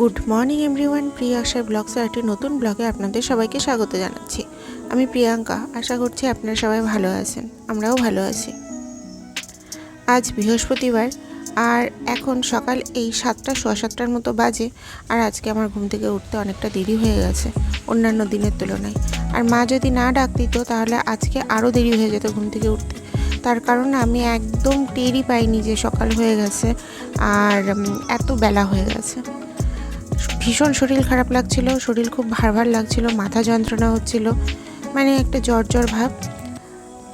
Good morning everyone, প্রিয়া আশার ব্লগসের একটি নতুন ব্লগে আপনাদের সবাইকে স্বাগত জানাচ্ছি। আমি প্রিয়াঙ্কা, আশা করছি আপনারা সবাই ভালো আছেন, আমরাও ভালো আছি। আজ বৃহস্পতিবার আর এখন সকাল এই 7টা সোয়া 7টার মতো বাজে। আর আজকে আমার ঘুম থেকে উঠতে অনেকটা দেরি হয়ে গেছে অন্যান্য দিনের তুলনায়। আর মা যদি না ডাক দিত তাহলে আজকে আরও দেরি হয়ে যেত ঘুম থেকে উঠতে। তার কারণে আমি একদম টেরই পাইনি যে সকাল হয়ে গেছে আর এত বেলা হয়ে গেছে। ভীষণ শরীর খারাপ লাগছিল, শরীর খুব ভার লাগছিল, মাথা যন্ত্রণা হচ্ছিল, মানে একটা জ্বর ভাব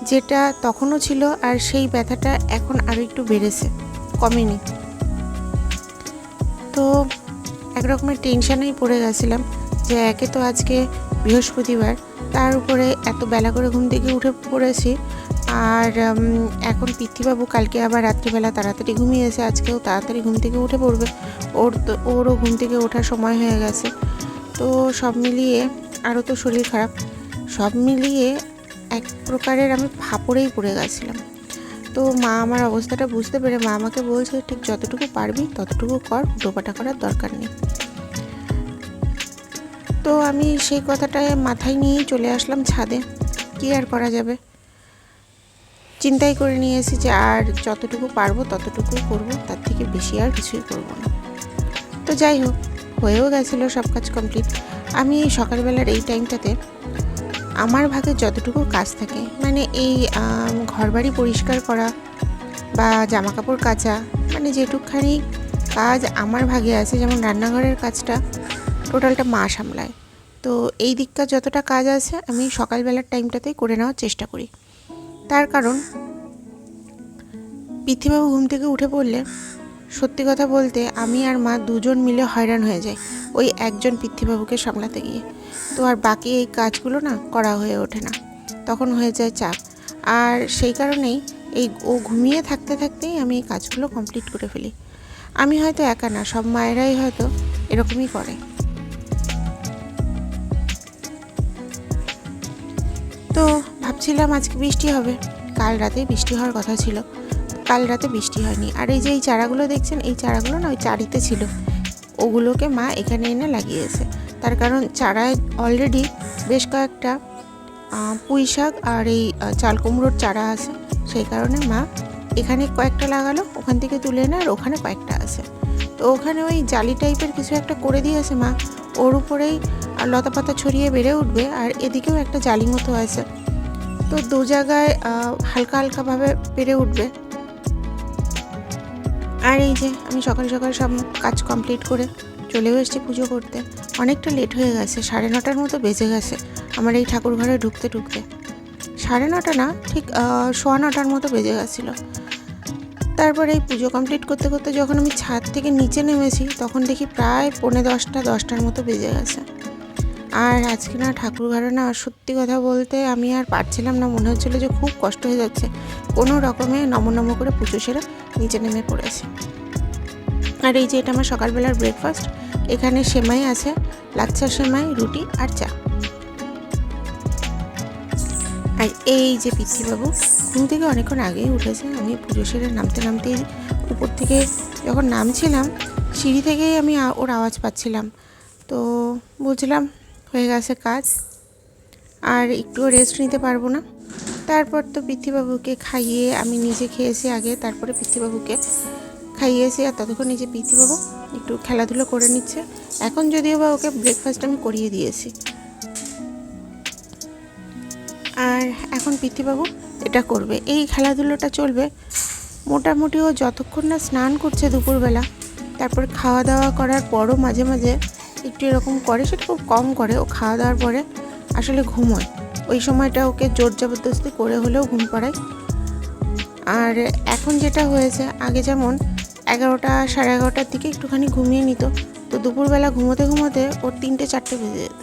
যেটা তখনও ছিল। আর সেই ব্যথাটা এখন আরও একটু বেড়েছে, কমেনি। তো একরকমের টেনশানেই পড়ে গেছিলাম যে একে তো আজকে বৃহস্পতিবার, তার উপরে এত বেলা করে ঘুম থেকে উঠে পড়েছি। আর এখন পিতৃবাবু কালকে আবার রাত্রিবেলা তাড়াতাড়ি ঘুমিয়েছে, আজকেও তাড়াতাড়ি ঘুম থেকে উঠে পড়বে। ওরও ঘুম থেকে ওঠার সময় হয়ে গেছে। তো সব মিলিয়ে আরও তো শরীর খারাপ, সব মিলিয়ে এক প্রকারের আমি ফাপড়েই পড়ে গেছিলাম। তো মা আমার অবস্থাটা বুঝতে পেরে মা আমাকে বলছে, ঠিক যতটুকু পারবি ততটুকু কর, ডোপাটা করার দরকার নেই। তো আমি সেই কথাটায় মাথায় নিয়েই চলে আসলাম ছাদে। কী আর করা যাবে, চিন্তাই করে নিয়েছি যে আর যতটুকু পারবো ততটুকুই করবো, তার থেকে বেশি আর কিছুই করবো না। তো যাই হোক, হয়েও গেছিলো সব কাজ কমপ্লিট। আমি এই সকালবেলার এই টাইমটাতে আমার ভাগে যতটুকু কাজ থাকে, মানে এই ঘরবাড়ি পরিষ্কার করা বা জামা কাপড় কাচা, মানে যেটুকখানি কাজ আমার ভাগে আছে, যেমন রান্নাঘরের কাজটা টোটালটা মা সামলায়। তো এই দিককার যতটা কাজ আছে আমি সকালবেলার টাইমটাতেই করে নেওয়ার চেষ্টা করি। তার কারণ পিতৃবাবু ঘুম থেকে উঠে পড়লে সত্যি কথা বলতে আমি আর মা দুজন মিলে হয়রান হয়ে যাই ওই একজন পিতৃবাবুকে সামলাতে গিয়ে। তো আর বাকি এই কাজগুলো না করা হয়ে ওঠে না, তখন হয়ে যায় চাপ। আর সেই কারণেই ও ঘুমিয়ে থাকতে থাকতেই আমি এই কাজগুলো কমপ্লিট করে ফেলি। আমি হয়তো একা না, সব মায়েরাই হয়তো এরকমই করে। তো ভাবছিলাম আজকে বৃষ্টি হবে, কাল রাতে বৃষ্টি হওয়ার কথা ছিল, কাল রাতে বৃষ্টি হয়নি। আর এই যে এই চারাগুলো দেখছেন, এই চারাগুলো না ওই চারিতে ছিল, ওগুলোকে মা এখানে এনে লাগিয়েছে। তার কারণ চারায় অলরেডি বেশ কয়েকটা পুঁই শাক আর এই চাল কুমড়োর চারা আছে, সেই কারণে মা এখানে কয়েকটা লাগালো, ওখান থেকে তুলে এনে আর ওখানে কয়েকটা আছে। তো ওখানে ওই জালি টাইপের কিছু একটা করে দিয়েছে মা, ওর উপরেই লতা পাতা ছড়িয়ে বেড়ে উঠবে। আর এদিকেও একটা জালি মতো আছে, তো দু জায়গায় হালকা হালকাভাবে বেড়ে উঠবে। আর এই যে আমি সকাল সকাল সব কাজ কমপ্লিট করে চলেও এসেছি পুজো করতে। অনেকটা লেট হয়ে গেছে, 9:30 মতো বেজে গেছে আমার এই ঠাকুর ঘরে ঢুকতে ঢুকতে। 9:30 না, ঠিক 9:15 মতো বেজে গেছিলো। তারপরে এই পুজো কমপ্লিট করতে করতে যখন আমি ছাদ থেকে নিচে নেমেছি তখন দেখি প্রায় 9:45-10টার মতো বেজে গেছে। আর আজকে না ঠাকুর ঘরে না, সত্যি কথা বলতে আমি আর পারছিলাম না, মনে হচ্ছিলো যে খুব কষ্ট হয়ে যাচ্ছে। কোনো রকমে নম করে পুজো সেরে নিচে নেমে পড়েছি। আর এই যে এটা আমার সকালবেলার ব্রেকফাস্ট, এখানে সেমাই আছে, লাচ্ছা সেমাই, রুটি আর চা। আর এই যে পিতৃবাবু ঘুম থেকে অনেকক্ষণ আগেই উঠেছে। আমি পুজো সেরে নামতেই উপর থেকে যখন নামছিলাম সিঁড়ি থেকেই আমি ওর আওয়াজ পাচ্ছিলাম। তো বুঝলাম হয়ে গেছে কাজ, আর একটুও রেস্ট নিতে পারবো না। তারপর তো পিতৃবাবুকে খাইয়ে আমি নিজে খেয়েছি আগে, তারপরে পিতৃবাবুকে খাইয়েছি। আর ততক্ষণ নিজে পিতৃবাবু একটু খেলাধুলো করে নিচ্ছে। এখন যদিও বা ওকে ব্রেকফাস্ট আমি করিয়ে দিয়েছি। আর এখন পিতৃবাবু এটা করবে, এই খেলাধুলোটা চলবে মোটামুটি। ও যতক্ষণ না স্নান করছে দুপুরবেলা, তারপর খাওয়া দাওয়া করার পরও মাঝে মাঝে একটু এরকম করে, সেটা খুব কম করে। ও খাওয়া দাওয়ার পরে আসলে ঘুমোয়, ওই সময়টা ওকে জোর জবরদস্তি করে হলেও ঘুম পাড়ায়। আর এখন যেটা হয়েছে, আগে যেমন 11টা 11:30টার দিকে একটুখানি ঘুমিয়ে নিত, তো দুপুরবেলা ঘুমোতে ঘুমোতে ওর 3টে-4টে বেজে যেত।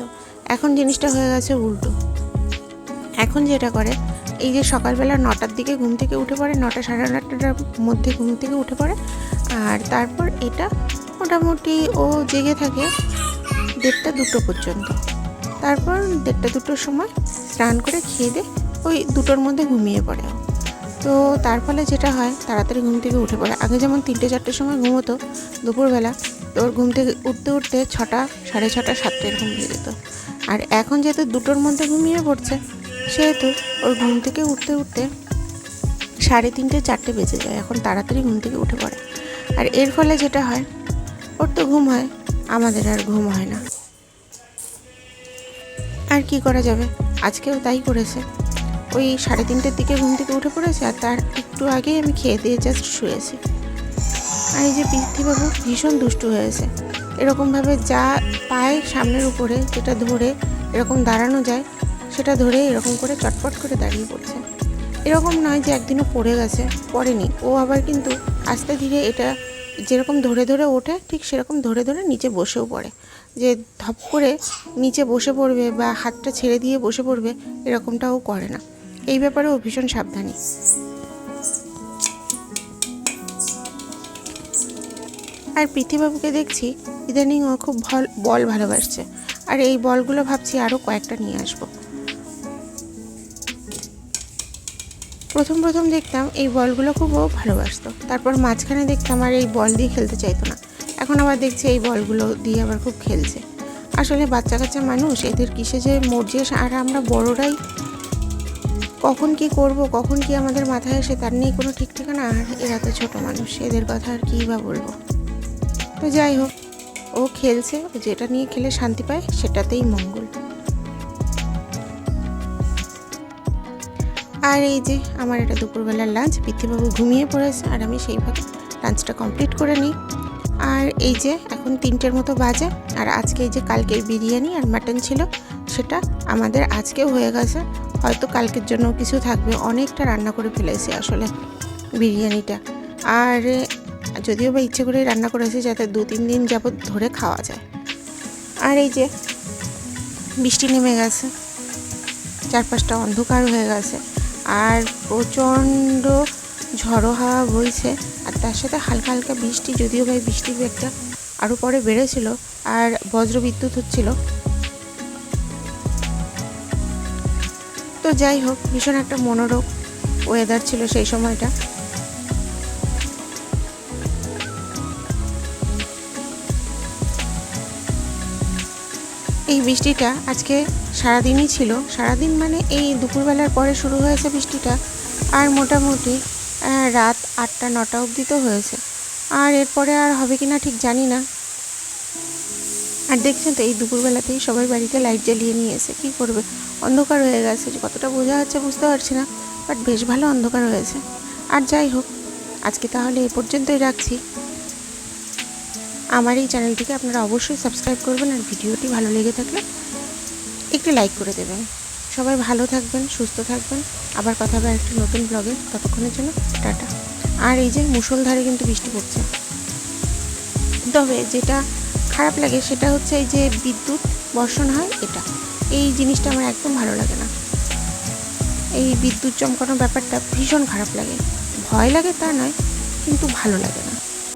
এখন জিনিসটা হয়ে গেছে উল্টো। এখন যেটা করে, এই যে সকালবেলা 9টার দিকে ঘুম থেকে উঠে পড়ে, 9টা 9:30টার মধ্যে ঘুম থেকে উঠে পড়ে। আর তারপর এটা মোটামুটি ও জেগে থাকে 1:30-2টো পর্যন্ত। তারপর 1:30-2টোর সময় স্নান করে খেয়ে দিয়ে ওই 2টোর মধ্যে ঘুমিয়ে পড়ে। তো তার ফলে যেটা হয় তাড়াতাড়ি ঘুম থেকে উঠে পড়ে। আগে যেমন 3টে-4টের সময় ঘুমোতো দুপুরবেলা, তো ওর ঘুম থেকে উঠতে উঠতে 6টা, 6:30, 7টা এরকম বেজে যেত। আর এখন যেহেতু 2টোর মধ্যে ঘুমিয়ে পড়ছে, সেহেতু ওর ঘুম থেকে উঠতে উঠতে 3:30, 4টে বেজে যায়। এখন তাড়াতাড়ি ঘুম থেকে উঠে পড়ে। আর এর ফলে যেটা হয়, ওর তো ঘুম হয়, আমাদের আর ঘুম হয় না। আর কি করা যাবে, আজকেও তাই করেছে। ওই 3:30টের দিকে ঘুম থেকে উঠে পড়েছে, আর তার একটু আগেই আমি খেয়ে দিয়ে জাস্ট শুয়েছি। আর এই যে পৃথ্বীবাবু ভীষণ দুষ্টু হয়েছে, এরকমভাবে যা পায় সামনের উপরে, যেটা ধরে এরকম দাঁড়ানো যায়, সেটা ধরে এরকম করে চটপট করে দাঁড়িয়ে পড়ছে। এরকম নয় যে একদিনও পড়ে গেছে, পড়েনি। ও আবার কিন্তু আস্তে ধীরে এটা যেরকম ধরে ধরে ওঠে, ঠিক সেরকম ধরে ধরে নিচে বসেও পড়ে। যে ধপ করে নিচে বসে পড়বে বা হাতটা ছেড়ে দিয়ে বসে পড়বে, এরকমটাও করে না। এই ব্যাপারে ও ভীষণ সাবধানী। আর পৃথ্বীবাবুকে দেখছি ইদানিং ও খুব বল ভালোবাসছে। আর এই বলগুলো ভাবছি আরও কয়েকটা নিয়ে আসবো। প্রথম দেখতাম এই বলগুলো খুব ও ভালোবাসতো, তারপর মাঝখানে দেখতাম আর এই বল দিয়ে খেলতে চাইতো না। এখন আবার দেখছি এই বলগুলো দিয়ে আবার খুব খেলছে। আসলে বাচ্চা কাচ্চা মানুষ, এদের কিসে যে মর্জি। আর আমরা বড়রাই কখন কি করব, কখন কি আমাদের মাথায় আসে তার নেই কোনো ঠিক ঠিকানা। আর এরা তো ছোটো মানুষ, এদের কথা আর কী বা বলবো। তো যাই হোক, ও খেলছে, ও যেটা নিয়ে খেলে শান্তি পায় সেটাতেই মঙ্গল। আর এই যে আমার এটা দুপুরবেলার লাঞ্চ, পৃথ্বীবাবু ঘুমিয়ে পড়েছে আর আমি সেইভাবে লাঞ্চটা কমপ্লিট করে নিই। আর এই যে এখন 3টের মতো বাজে, আর আজকে এই যে কালকের বিরিয়ানি আর মাটন ছিল, সেটা আমাদের আজকেও হয়ে গেছে। হয়তো কালকের জন্য কিছু থাকবে, অনেকটা রান্না করে ফেলেছি আসলে বিরিয়ানিটা। আর যদিও বা ইচ্ছে করে রান্না করেছি যাতে 2-3 দিন যাবত ধরে খাওয়া যায়। আর এই যে বৃষ্টি নেমে গেছে, চারপাশটা অন্ধকার হয়ে গেছে, আর প্রচণ্ড ঝড়ো হাওয়া বইছে, আর তার সাথে হালকা হালকা বৃষ্টি। যদিও বা বৃষ্টির বেগটা আরও পরে বেড়েছিল, আর বজ্র বিদ্যুৎ হচ্ছিল। তো যাই হোক, ভীষণ একটা মনোরম ওয়েদার ছিল সেই সময়টা। এই বৃষ্টিটা আজকে সারাদিনই ছিল। সারাদিন মানে এই দুপুরবেলার পরে শুরু হয়েছে বৃষ্টিটা, আর মোটামুটি রাত 8টা-9টা অবধি তো হয়েছে। আর এরপরে আর হবে কি না ঠিক জানি না। আর দেখছেন তো, এই দুপুরবেলাতেই সবাই বাড়িতে লাইট জ্বালিয়ে নিয়েছে। কী করবে, অন্ধকার হয়ে গেছে। কতটা বোঝা যাচ্ছে বুঝতে পারছি না, বাট বেশ ভালো অন্ধকার হয়েছে। আর যাই হোক, আজকে তাহলে এ পর্যন্তই রাখছি। আমার এই চ্যানেলটিকে আপনারা অবশ্যই সাবস্ক্রাইব করবেন, আর ভিডিওটি ভালো লেগে থাকলে একটু লাইক করে দেবেন। সবাই ভালো থাকবেন, সুস্থ থাকবেন। আবার কথা হবে একটা নতুন ব্লগে। ততক্ষণের জন্য টাটা। আর এই যে মুষলধারে কিন্তু বৃষ্টি পড়ছে। তবে যেটা খারাপ লাগে সেটা হচ্ছে এই যে বিদ্যুৎ বর্ষণ হয়, এই জিনিসটা আমার একদম ভালো লাগে না। এই বিদ্যুৎ চমকানোর ব্যাপারটা ভীষণ খারাপ লাগে। ভয় লাগে তা নয়, কিন্তু ভালো লাগে না।